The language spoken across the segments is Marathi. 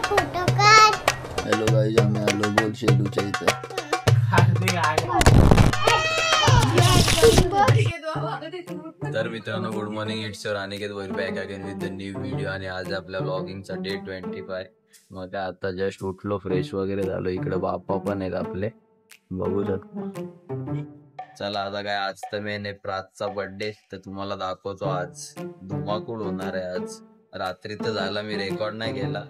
हॅलो गाईज, आम्ही आलो बोल शेलूच्या इथं. तर मित्रांनो, good morning. It's your Aniket वर back again with the new video. आणि आज आपल्या व्लॉगिंगचा डे 25. मग काय आता जस्ट उठलो, फ्रेश वगैरे झालो. इकडे बाप्पा पण आहेत आपले, बघू शकतो. चला आता काय, आज तर मेन आहे प्राजचा बर्थडे, तर तुम्हाला दाखवतो. आज धुमाकूळ होणार आहे. आज रात्री तर झाला, मी रेकॉर्ड नाही केला.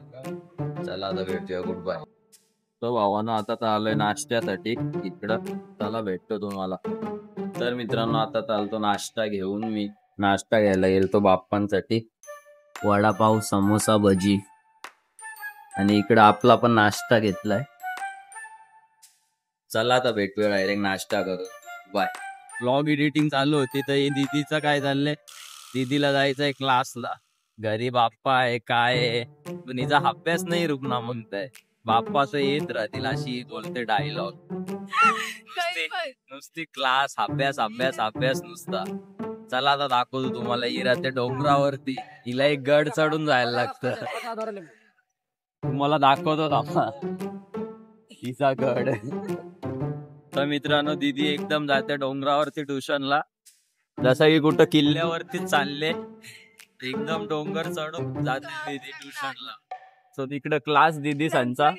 चला आता भेटूया, गुड बाय. तो भावानं आता चाललोय नाश्त्यासाठी इकडं, चला भेटतो तुम्हाला. तर मित्रांनो, आता चालतो नाश्ता घेऊन. मी नाश्ता घ्यायला गेलतो बाप्पांसाठी, वडापाव, समोसा, भजी. आणि इकडं आपला पण नाश्ता घेतलाय. चला आता भेटूया, डायरेक्ट नाश्ता करू, बाय. व्लॉग एडिटिंग चालू होती, तर दीदीचं काय चाललंय, दीदीला जायचंय क्लासला. घरी बाप्पा आहे, काय आहे, पण हिचा अभ्यास नाही रुकना म्हणताय. बाप्पाचं येत राहतील अशी बोलते डायलॉग. नुसती क्लास, अभ्यास अभ्यास अभ्यास नुसता. चला आता दाखवतो तुम्हाला. ही राहते डोंगरावरती, हिला एक गड चढून जायला लागतं. तुम्हाला दाखवतो हिचा गड. तर मित्रांनो, दीदी एकदम जाते डोंगरावरती ट्युशनला, जसं की कुठं किल्ल्यावरती चालले. एकदम डोंगर चढून जाते दीदी ट्युशनला. सो तिकडे क्लास दीदी संचा,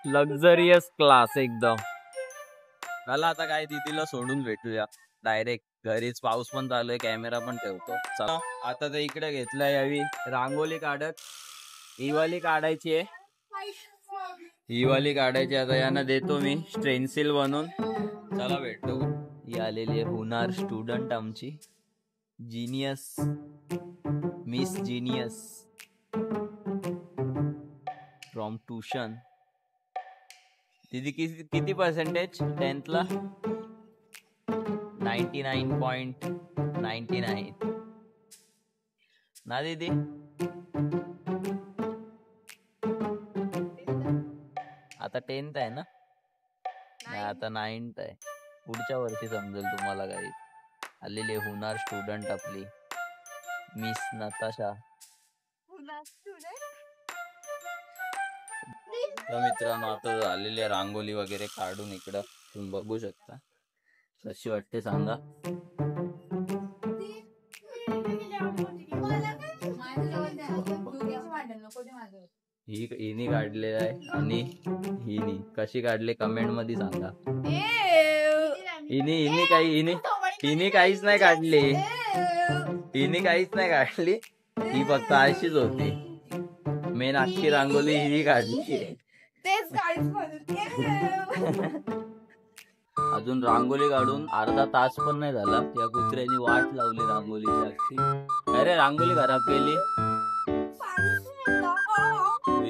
लक्झरियस क्लास एकदम. मला आता काय, दीदीला सोडून भेटूया डायरेक्ट घरीच. पाऊस पण चालू आहे, कॅमेरा पण ठेवतो. चला आता तर इकडे घेतलाय यावी रांगोली काढत. ही वाली काढायची आहे, ही वाली काढायची. आता यांना देतो मी स्टेन्सिल बनवून. चला भेटतो. ही आलेली आहे हुनार स्टुडंट आमची, genius, miss genius from tuition. दीदी किती पर्सेंटेज 10th ला? 99.99 ना दीदी? आता 10th आहे ना? नाही, आता 9th आहे. पुढच्या वर्षी समजेल तुम्हाला. काही आलेली हुनार स्टुडंट आपली मिस नताशा. तर मित्रांनो, आता झालेली रांगोली वगैरे काढून इकडं तुम्ही बघू शकता. कशी वाटते सांगा. हिने काढलेला आहे, आणि हिने कशी काढले कमेंट मध्ये सांगा. हिने काहीच नाही काढले, हिने काहीच नाही काढली. ही फक्त अशीच होती. मेन अख्खी रांगोली ही काढली. अजून रांगोली काढून अर्धा तास पण नाही झाला, त्या कुत्र्यानी वाट लावली रांगोलीची अख्खी. अरे रांगोली खराब केली.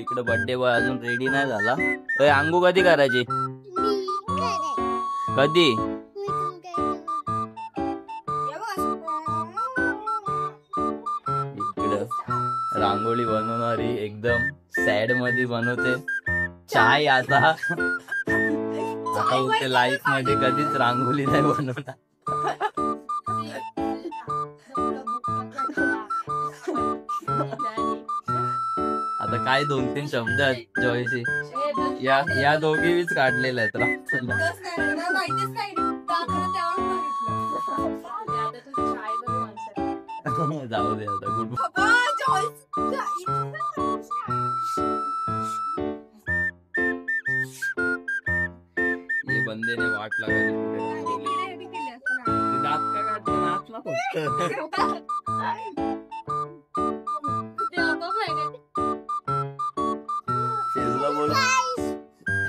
इकडे बर्थडे बॉय अजून रेडी नाही झाला. अंगू कधी करायची? कधी? इकडं रांगोळी बनवणारी एकदम सॅड मध्ये बनवते. चाय आता लाईफ मध्ये कधीच रांगोळी नाही बनवणार. आता काय 2-3 शब्द आहेत जॉयचे, या दोघीच काढलेल्या आहेत. जाऊ दे आता. गुड ये बंदे ने वाट लगाली. दात का काढतो, नाचला फक्त. शेरूला बोल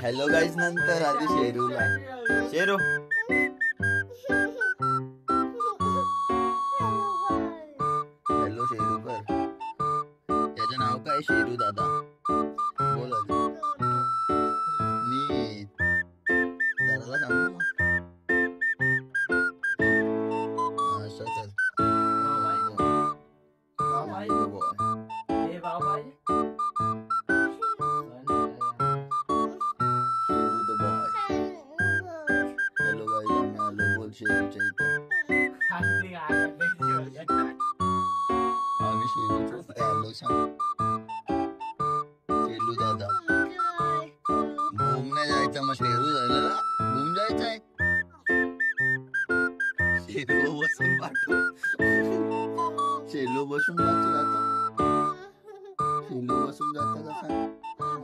हॅलो गाईज नंतर, आधी शेरूला. शेरू हॅलो शेरू कर. त्याचं नाव काय? शेरू दादा. बोल नीट दादाला सांगू ना. असं कर. हॅलो गाईज, आम्ही आलो बोल शेरूच्या इथं. आम्ही शेरूच्या इथे आलो सांग.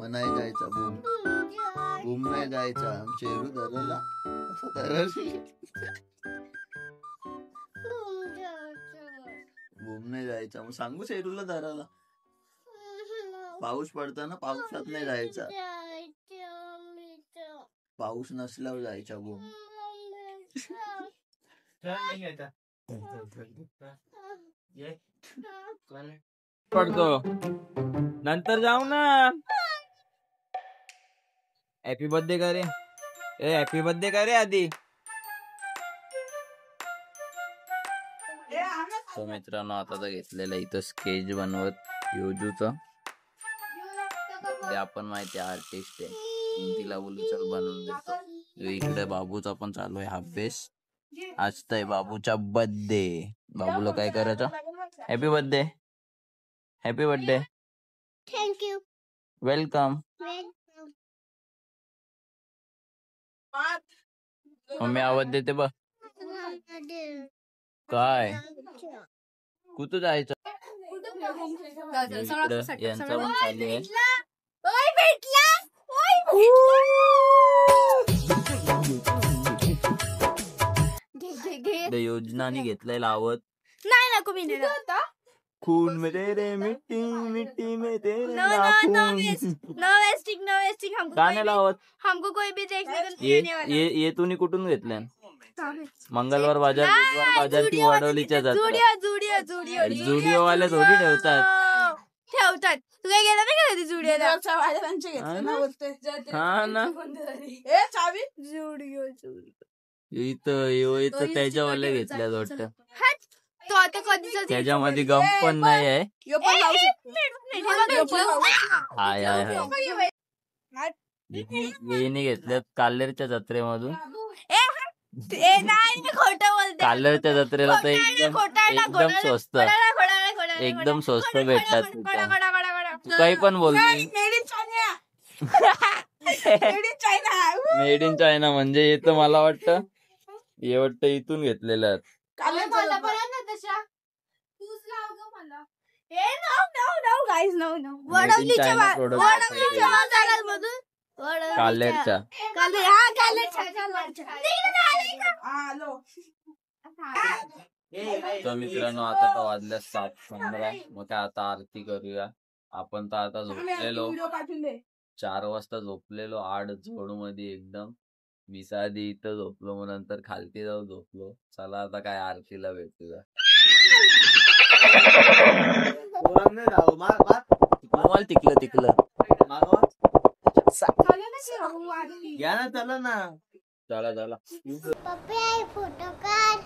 मग नाही जायचा बूम बूम नाही जायचा. चेरू धरला असं धरल बूम नाही जायचा. मग सांगू चेरूला धरायला. पाऊस पडताना पावसात नाही जायचा. पाऊस नसल्यावर जायचा बूम. पडतो नंतर जाऊ ना. हॅपी बर्थडे करे. हॅपी बर्थडे करे आधी. तो मित्रांनो आता तर घेतलेला इथं स्केच बनवत योजूचा. ते आपण माहिती आर्टिस्ट आहे. तिला बोलू चल बनवून देतो. इकडे बाबूचा पण चालू आहे अभ्यास. आज तर बाबूचा बर्थडे. बाबूला काय करायचं. Happy birthday. Happy birthday. Thank you. Welcome. Mummy आवाज देते बघ. काय कुठं जायचं. यांचा पण चालू आहे. योजनाने घेतलंय लावत. नाही नको मी नाही. खून में तेरे मिट्टी मिट्टी में तेरे नो वेस्टिंग हमको गाणे लावत. हमको कोई भी देखने को ये नहीं वाला. ये तुम्ही कुठून घेतल्या. मंगळवार बाजार बुधवार बाजार ती वडवलीच्या जातात. जुडिओ वाले थोडी ठेवतात. तू काय गेला नाही का कधी जुडिओला. हा ना इथं त्याच्यावाले घेतल्या वाटतं. तो आता कधीच त्याच्यामध्ये गम पण नाही आहे. हाय हाय हाय. येईने घेतल्यात काल्हेरच्या जत्रेमधून. खोटं बोलते. काल्हेरच्या जत्रेला तर एकदम स्वस्त एकदम स्वस्त भेटतात. तू काही पण बोल. मेड इन चायना म्हणजे हे तर मला वाटतं हे वाटतं इथून घेतलेलं आहे. काल्हेरच्या तर मित्रांनो आता तर वाजल्या 7:15. मग काय आता आरती करूया आपण. तर आता झोपलेलो 4 वाजता झोपलेलो. 8 जोड मध्ये एकदम. मी आधी इथं झोपलो मग नंतर खालती जाऊ झोपलो. चला आता काय आरतीला भेटूया. तिकलं घ्या ना. चला ना चला फोटो काढ.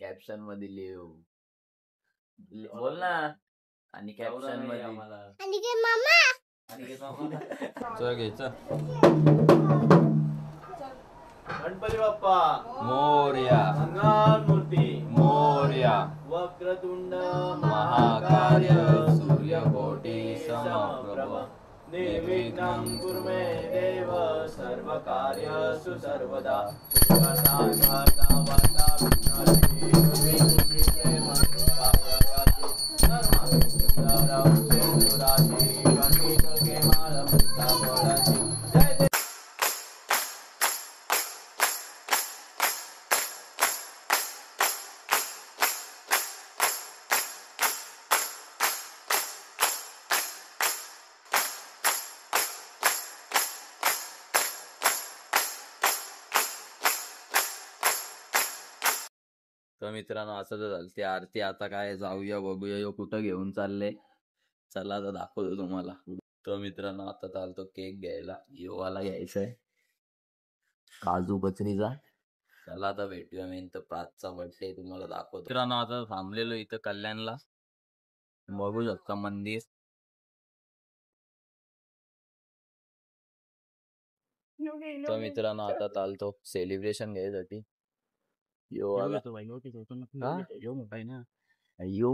कॅप्शन मध्ये लिहू बोल ना. आणि कॅप्शन मध्ये आणि काय मामा घ्यायचं. गणपती बाप्पा मोरया. मंगलमूर्ती मोरया. वक्रतुंड महाकाय सूर्यकोटी समप्रभ निर्विघ्नं कुरु मे देव सर्वकार्येषु सर्वदा. तर मित्रांनो असं तर झालं ती आरती. आता काय जाऊया बघूया यो कुठं घेऊन चालले. चला आता दाखवतो तुम्हाला. तर मित्रांनो आता चालतो केक घ्यायला. योवाला घ्यायचा आहे काजू कचरीचा. चला आता भेटूया. मेन तर प्रातचा बर्थडे तुम्हाला दाखवतो. मित्रांनो आता थांबलेलो इथं कल्याणला. बघू शकता मंदिर. तर मित्रांनो आता चालतो सेलिब्रेशन घ्यायसाठी. यो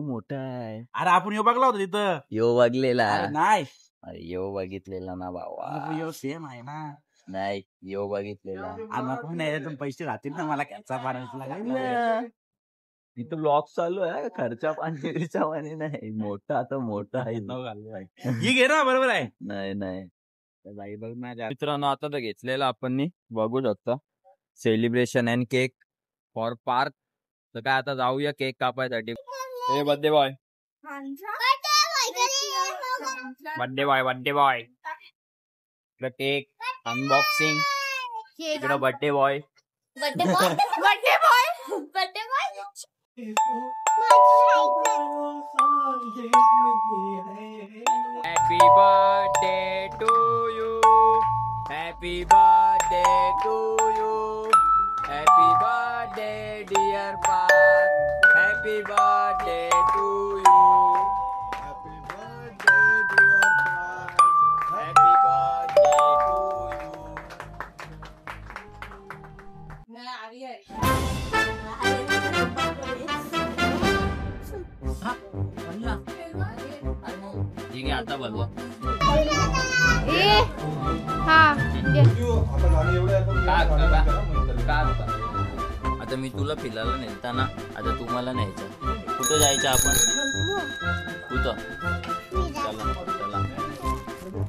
मोठा आहे. अरे आपण यो बघला होता तिथं. यो बघलेला नाही. अरे यो बघितलेला ना भावा. यो सेम आहे ना. नाही यो बघितलेला. नाही पैसे राहतील ना मला कॅचा पाण्याचा. इथं ब्लॉग चालू आहे. खर्चा पाणीचा पाणी नाही. मोठा आता मोठा आहे. ही घे ना बरोबर आहे. नाही मित्रांनो आता तर घेतलेलं आपण बघू शकता celebration and cake for park. तर काय आता जाऊया केक कापायसाठी. हे बर्थडे बॉय इकडे केक अनबॉक्सिंग, इकडे birthday boy. Happy birthday to you, happy birthday to you, happy birthday dear Parth, happy birthday to you, happy birthday dear Parth, happy birthday to you. आता बोलवा आता मी तुला फिरायला नेलता ना, आता तुम्हाला न्यायचं. कुठं जायचं आपण? कुठं?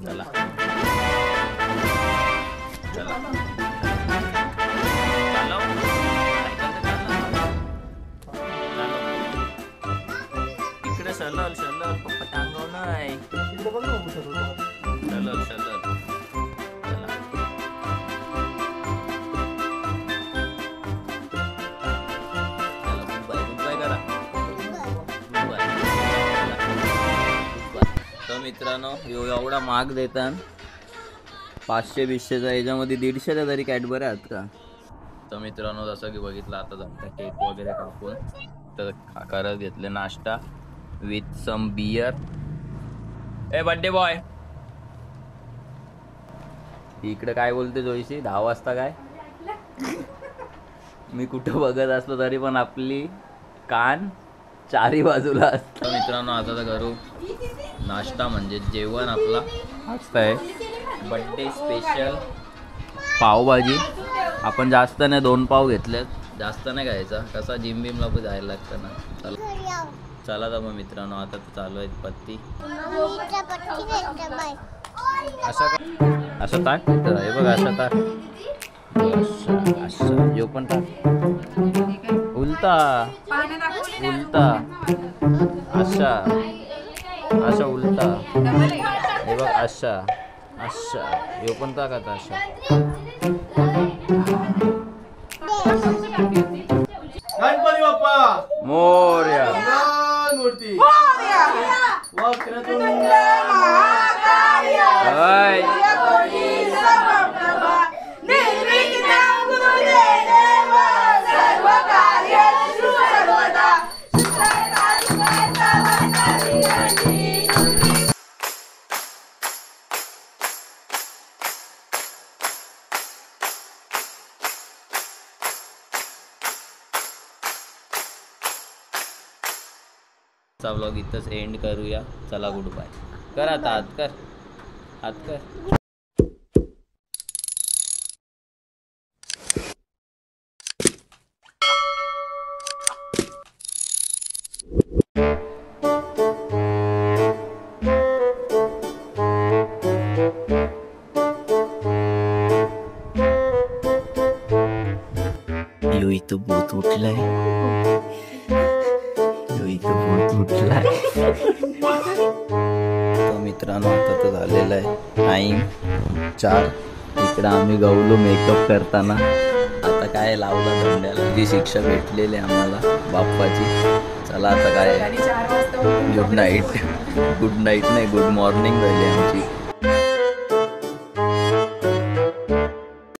चला चला चला चला इकडे सरळ सरळ पप्पा टांगव नाही. सरळ सरळ चला. तर मित्रांनो एवढा महाग देतात 500-200चा, याच्यामध्ये 150च्या तरी कॅडबऱ्या आहेत का? तर मित्रांनो जसं की बघितलं आता जमता केक वगैरे कापून तर करत घेतले नाश्ता विथ सम बियर. ए बर्थडे बॉय इकडे काय बोलते जोईशी 10 वाजता काय मी कुठं बघत असलो तरी पण आपली कान चारी बाजूला असतं. मित्रांनो आता तर करू नाश्ता म्हणजे जेवण आपला असतंय बर्थडे स्पेशल पावभाजी. आपण जास्त नाही 2 पाव घेतलेत, जास्त नाही खायचा कसा जिम बिमला पण जायला लागतं ना. चला चला तर मग मित्रांनो आता तर चालू आहे पत्ती. असं टाक हे बघ असं टाक असं जो पण टाक उलटा उलटा अशा अशा उलटा हे बघ अशा अशा यो पण टाक आता अशा. गणपती बाप्पा मोरया मूर्ती चा व्लॉग इथंच एंड करूया. चला गुड बाय. कर आता हात कर हात कर. यो इथं भूत उठलाय, तर मित्रांनो आता तर झालेलं आहे टाईम 4. इकडं आम्ही गवलो मेकअप करताना. आता काय लावला धंद्याला जी शिक्षा भेटलेली आम्हाला बाप्पाची. चला आता काय गुड नाईट नाही गुड मॉर्निंग झाली आमची.